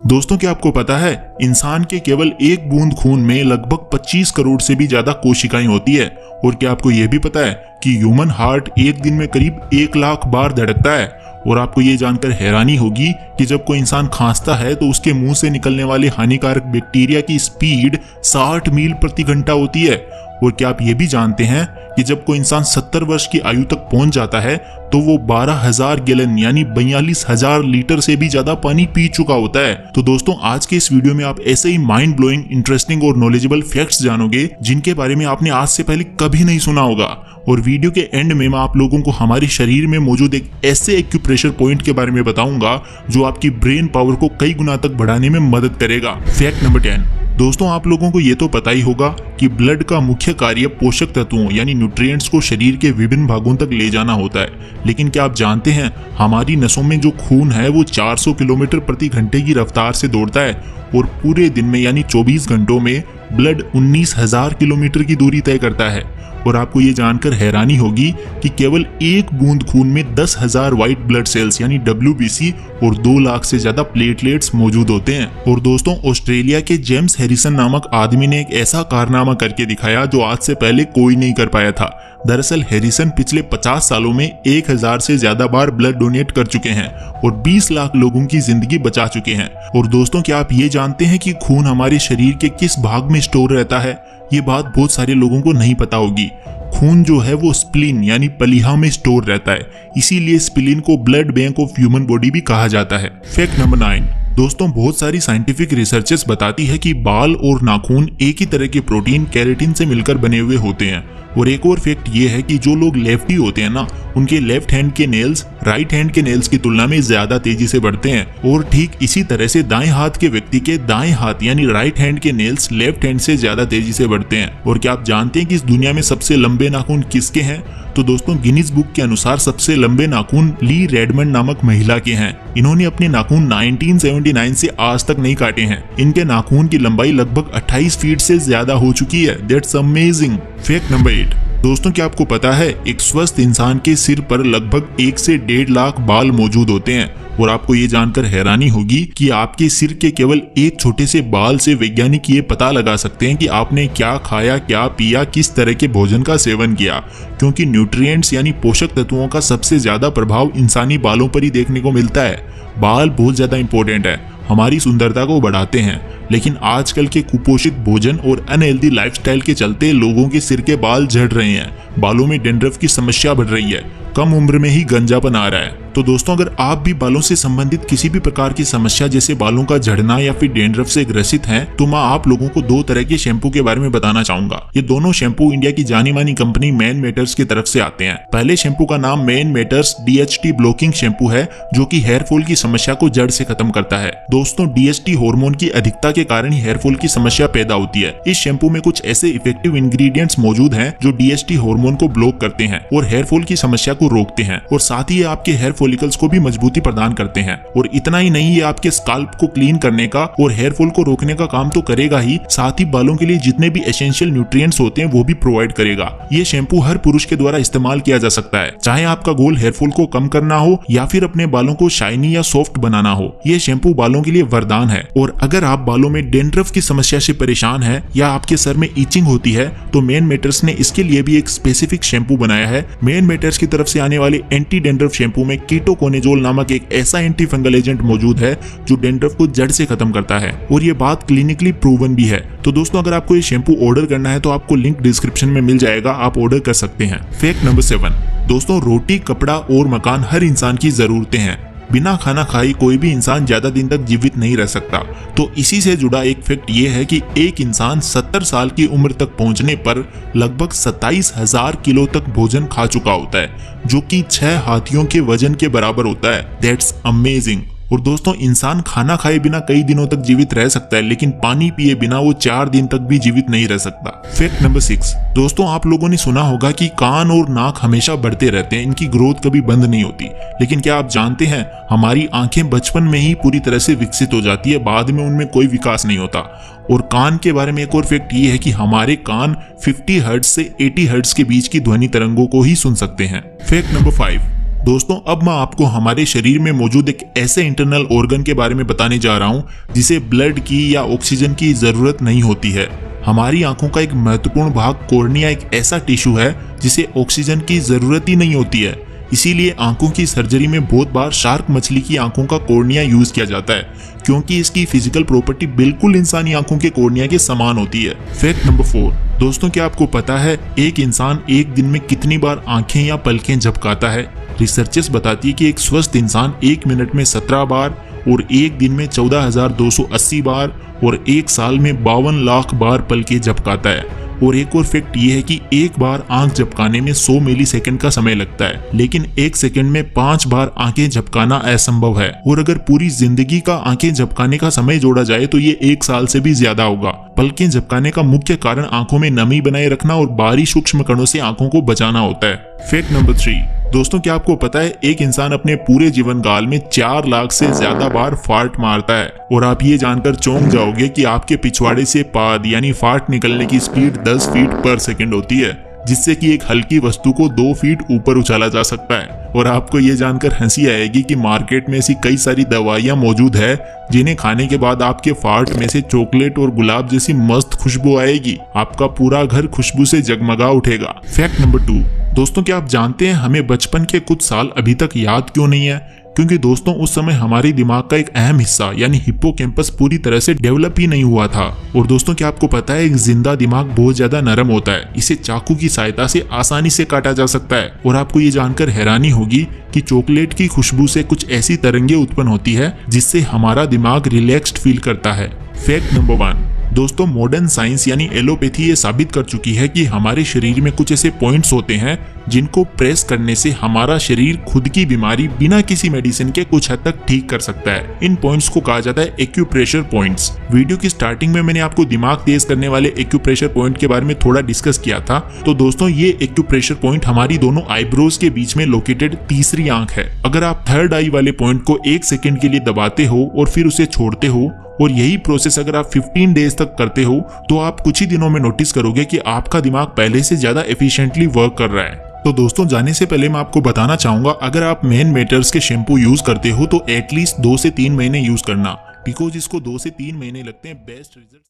दोस्तों क्या आपको पता है इंसान के केवल एक बूंद खून में लगभग 25 करोड़ से भी ज्यादा कोशिकाएं होती है। और क्या आपको यह भी पता है कि ह्यूमन हार्ट एक दिन में करीब 1 लाख बार धड़कता है। और आपको ये जानकर हैरानी होगी कि जब कोई इंसान खांसता है तो उसके मुंह से निकलने वाले हानिकारक बैक्टीरिया की स्पीड 60 मील प्रति घंटा होती है। और क्या आप ये भी जानते हैं कि जब कोई इंसान 70 वर्ष की आयु तक पहुंच जाता है तो वो 12,000 गैलन यानी 42,000 लीटर से भी ज्यादा पानी पी चुका होता है। तो दोस्तों आज के इस वीडियो में आप ऐसे ही माइंड ब्लोइंग, इंटरेस्टिंग और नॉलेजेबल फैक्ट्स जानोगे जिनके बारे में आपने आज से पहले कभी नहीं सुना होगा। और वीडियो के एंड में मैं आप लोगों को हमारे शरीर में मौजूद एक ऐसे एक्यूप्रेशर पॉइंट के बारे में बताऊंगा जो आपकी ब्रेन पावर को कई गुना तक बढ़ाने में मदद करेगा। Fact number 10। दोस्तों आप लोगों को ये तो पता ही होगा कि ब्लड का मुख्य कार्य पोषक तत्वों यानी न्यूट्रिएंट्स को शरीर के विभिन्न भागों तक ले जाना होता है। लेकिन क्या आप जानते हैं हमारी नसों में जो खून है वो 400 किलोमीटर प्रति घंटे की रफ्तार से दौड़ता है और पूरे दिन में यानी 24 घंटों में ब्लड 19,000 किलोमीटर की दूरी तय करता है। और आपको ये जानकर हैरानी होगी कि केवल एक बूंद खून में 10,000 व्हाइट ब्लड सेल्स यानी WBC और 2 लाख से ज्यादा प्लेटलेट्स मौजूद होते हैं। और दोस्तों ऑस्ट्रेलिया के जेम्स हैरिसन नामक आदमी ने एक ऐसा कारनामा करके दिखाया जो आज से पहले कोई नहीं कर पाया था। दरअसल हैरिसन पिछले 50 सालों में 1000 से ज्यादा बार ब्लड डोनेट कर चुके हैं और 20 लाख लोगों की जिंदगी बचा चुके हैं। और दोस्तों क्या आप ये जानते हैं कि खून हमारे शरीर के किस भाग में स्टोर रहता है? ये बात बहुत सारे लोगों को नहीं पता होगी। खून जो है वो स्प्लीन यानी पलीहा में स्टोर रहता है, इसीलिए स्प्लीन को blood bank of human body भी कहा जाता है। Fact number 9। दोस्तों बहुत सारी साइंटिफिक रिसर्चेस बताती है कि बाल और नाखून एक ही तरह के प्रोटीन केराटिन से मिलकर बने हुए होते हैं। और एक और फैक्ट ये है कि जो लोग लेफ्टी होते हैं ना उनके लेफ्ट हैंड के नेल्स राइट हैंड के नेल्स की तुलना में ज्यादा तेजी से बढ़ते हैं। और ठीक इसी तरह से दाएं हाथ के व्यक्ति के दाएं हाथ यानी राइट हैंड के नेल्स लेफ्ट हैंड से ज्यादा तेजी से बढ़ते हैं। और क्या आप जानते हैं कि इस दुनिया में सबसे लंबे नाखून किसके हैं? तो दोस्तों गिनीज बुक के अनुसार सबसे लंबे नाखून ली रेडमंड नामक महिला के हैं। इन्होंने अपने नाखून 1979 से आज तक नहीं काटे हैं। इनके नाखून की लंबाई लगभग 28 फीट से ज्यादा हो चुकी है। That's amazing. Fact number 8। दोस्तों क्या आपको पता है एक स्वस्थ इंसान के सिर पर लगभग 1 से 1.5 लाख बाल मौजूद होते हैं। और आपको ये जानकर हैरानी होगी कि आपके सिर के केवल एक छोटे से बाल से वैज्ञानिक ये पता लगा सकते हैं कि आपने क्या खाया, क्या पिया, किस तरह के भोजन का सेवन किया। क्योंकि न्यूट्रिएंट्स यानी पोषक तत्वों का सबसे ज्यादा प्रभाव इंसानी बालों पर ही देखने को मिलता है। बाल बहुत ज्यादा इंपॉर्टेंट है, हमारी सुंदरता को बढ़ाते हैं। लेकिन आजकल के कुपोषित भोजन और अनहेल्दी लाइफस्टाइल के चलते लोगों के सिर के बाल झड़ रहे हैं, बालों में डैंड्रफ की समस्या बढ़ रही है, कम उम्र में ही गंजापन आ रहा है। तो दोस्तों अगर आप भी बालों से संबंधित किसी भी प्रकार की समस्या जैसे बालों का झड़ना या फिर डैंड्रफ से ग्रसित हैं तो मैं आप लोगों को 2 तरह के शैम्पू के बारे में बताना चाहूंगा। ये दोनों शैम्पू इंडिया की जानी मानी कंपनी मैन मैटर्स की तरफ से आते हैं। पहले शैम्पू का नाम man matters DHT blocking shampoo है जो कि हेयर फॉल की समस्या को जड़ से खत्म करता है। दोस्तों DHT हार्मोन की अधिकता के कारण ही हेयर फॉल की समस्या पैदा होती है। इस शैम्पू में कुछ ऐसे इफेक्टिव इंग्रेडिएंट्स मौजूद हैं जो DHT हार्मोन को ब्लॉक करते हैं और हेयर फॉल की समस्या को रोकते हैं और साथ ही आपके हेयर फॉलिकल्स को भी मजबूती प्रदान करते हैं। और इतना ही नहीं, ये आपके स्काल्प को क्लीन करने का और हेयर फॉल को रोकने का काम तो करेगा ही, साथ ही बालों के लिए जितने भी एसेंशियल न्यूट्रिएंट्स होते हैं वो भी प्रोवाइड करेगा। ये शैम्पू हर पुरुष के द्वारा इस्तेमाल किया जा सकता है, चाहे आपका गोल हेयर फॉल को कम करना हो या फिर अपने बालों को शाइनी या सॉफ्ट बनाना हो। ये शैम्पू बालों के लिए वरदान है। और अगर आप बालों में डैंड्रफ की समस्या से परेशान है या आपके सर में इचिंग होती है तो मैन मैटर्स ने इसके लिए भी एक स्पेसिफिक शैम्पू बनाया है। मैन मैटर्स की तरफ से आने वाले एंटी डैंड्रफ शैम्पू में कीटोकोनेजोल नामक एक ऐसा एंटी फंगल एजेंट मौजूद है जो डैंड्रफ को जड़ से खत्म करता है और ये बात क्लिनिकली प्रूवन भी है। तो दोस्तों अगर आपको ये शैम्पू ऑर्डर करना है तो आपको लिंक डिस्क्रिप्शन में मिल जाएगा, आप ऑर्डर कर सकते हैं। Fact number 7। दोस्तों रोटी, कपड़ा और मकान हर इंसान की जरूरतें हैं। बिना खाना खाए कोई भी इंसान ज्यादा दिन तक जीवित नहीं रह सकता। तो इसी से जुड़ा एक फैक्ट ये है कि एक इंसान 70 साल की उम्र तक पहुंचने पर लगभग 27,000 किलो तक भोजन खा चुका होता है, जो कि 6 हाथियों के वजन के बराबर होता है। That's amazing. और दोस्तों इंसान खाना खाए बिना कई दिनों तक जीवित रह सकता है, लेकिन पानी पिए बिना वो 4 दिन तक भी जीवित नहीं रह सकता। Fact number 6। दोस्तों आप लोगों ने सुना होगा कि कान और नाक हमेशा बढ़ते रहते हैं, इनकी ग्रोथ कभी बंद नहीं होती। लेकिन क्या आप जानते हैं हमारी आंखें बचपन में ही पूरी तरह से विकसित हो जाती है, बाद में उनमें कोई विकास नहीं होता। और कान के बारे में एक और फैक्ट ये है कि हमारे कान 50 हर्ट्ज से 80 हर्ट्ज के बीच की ध्वनि तरंगों को ही सुन सकते हैं। Fact number 5। दोस्तों अब मैं आपको हमारे शरीर में मौजूद एक ऐसे इंटरनल ऑर्गन के बारे में बताने जा रहा हूँ जिसे ब्लड की या ऑक्सीजन की जरूरत नहीं होती है। हमारी आंखों का एक महत्वपूर्ण भाग कॉर्निया एक ऐसा टिश्यू है जिसे ऑक्सीजन की जरूरत ही नहीं होती है। इसीलिए आंखों की सर्जरी में बहुत बार शार्क मछली की आंखों का कॉर्निया यूज किया जाता है, क्योंकि इसकी फिजिकल प्रॉपर्टी बिल्कुल इंसानी आंखों के कॉर्निया के समान होती है। फैक्ट नंबर 4, दोस्तों क्या आपको पता है एक इंसान एक दिन में कितनी बार आंखें या पलकें झपकाता है? रिसर्चेस बताती है कि एक स्वस्थ इंसान 1 मिनट में 17 बार और एक दिन में 14,280 बार और एक साल में 52 लाख बार पलकें झपकाता है। और एक और फैक्ट ये है कि एक बार आंख झपकाने में 100 मिलीसेकंड का समय लगता है, लेकिन एक सेकंड में 5 बार आंखें झपकाना असंभव है। और अगर पूरी जिंदगी का आंखें झपकाने का समय जोड़ा जाए तो ये 1 साल से भी ज्यादा होगा। पलकें झपकाने का मुख्य कारण आंखों में नमी बनाए रखना और बाहरी सूक्ष्म कणों से आंखों को बचाना होता है। फैक्ट नंबर 3, दोस्तों क्या आपको पता है एक इंसान अपने पूरे जीवन काल में 4 लाख से ज्यादा बार फार्ट मारता है। और आप ये जानकर चौंक जाओगे कि आपके पिछवाड़े से पाद यानी फार्ट निकलने की स्पीड 10 फीट पर सेकंड होती है, जिससे कि एक हल्की वस्तु को 2 फीट ऊपर उछाला जा सकता है। और आपको ये जानकर हंसी आएगी कि मार्केट में ऐसी कई सारी दवाइयां मौजूद है जिन्हें खाने के बाद आपके फार्ट में से चॉकलेट और गुलाब जैसी मस्त खुशबू आएगी। आपका पूरा घर खुशबू से जगमगा उठेगा। फैक्ट नंबर 2, दोस्तों क्या आप जानते हैं हमें बचपन के कुछ साल अभी तक याद क्यों नहीं है? क्योंकि दोस्तों उस समय हमारे दिमाग का एक अहम हिस्सा यानी हिप्पोकैम्पस पूरी तरह से डेवलप ही नहीं हुआ था। और दोस्तों क्या आपको पता है एक जिंदा दिमाग बहुत ज्यादा नरम होता है, इसे चाकू की सहायता से आसानी से काटा जा सकता है। और आपको ये जानकर हैरानी होगी कि चॉकलेट की खुशबू से कुछ ऐसी तरंगे उत्पन्न होती है जिससे हमारा दिमाग रिलैक्स्ड फील करता है। फैक्ट नंबर 1, दोस्तों मॉडर्न साइंस यानी एलोपैथी ये साबित कर चुकी है कि हमारे शरीर में कुछ ऐसे पॉइंट्स होते हैं जिनको प्रेस करने से हमारा शरीर खुद की बीमारी बिना किसी मेडिसिन के कुछ हद तक ठीक कर सकता है। इन पॉइंट्स को कहा जाता है एक्यूप्रेशर पॉइंट्स। वीडियो की स्टार्टिंग में मैंने आपको दिमाग तेज करने वाले एक्यूप्रेशर पॉइंट के बारे में थोड़ा डिस्कस किया था। तो दोस्तों ये एक्यूप्रेशर पॉइंट हमारी दोनों आईब्रोज के बीच में लोकेटेड तीसरी आंख है। अगर आप थर्ड आई वाले पॉइंट को 1 सेकेंड के लिए दबाते हो और फिर उसे छोड़ते हो और यही प्रोसेस अगर आप 15 डेज तक करते हो तो आप कुछ ही दिनों में नोटिस करोगे कि आपका दिमाग पहले से ज्यादा एफिशिएंटली वर्क कर रहा है। तो दोस्तों जाने से पहले मैं आपको बताना चाहूंगा अगर आप मेन मेटर्स के शैम्पू यूज करते हो तो एटलीस्ट 2 से 3 महीने यूज करना, बिकॉज इसको 2 से 3 महीने लगते हैं बेस्ट रिजल्ट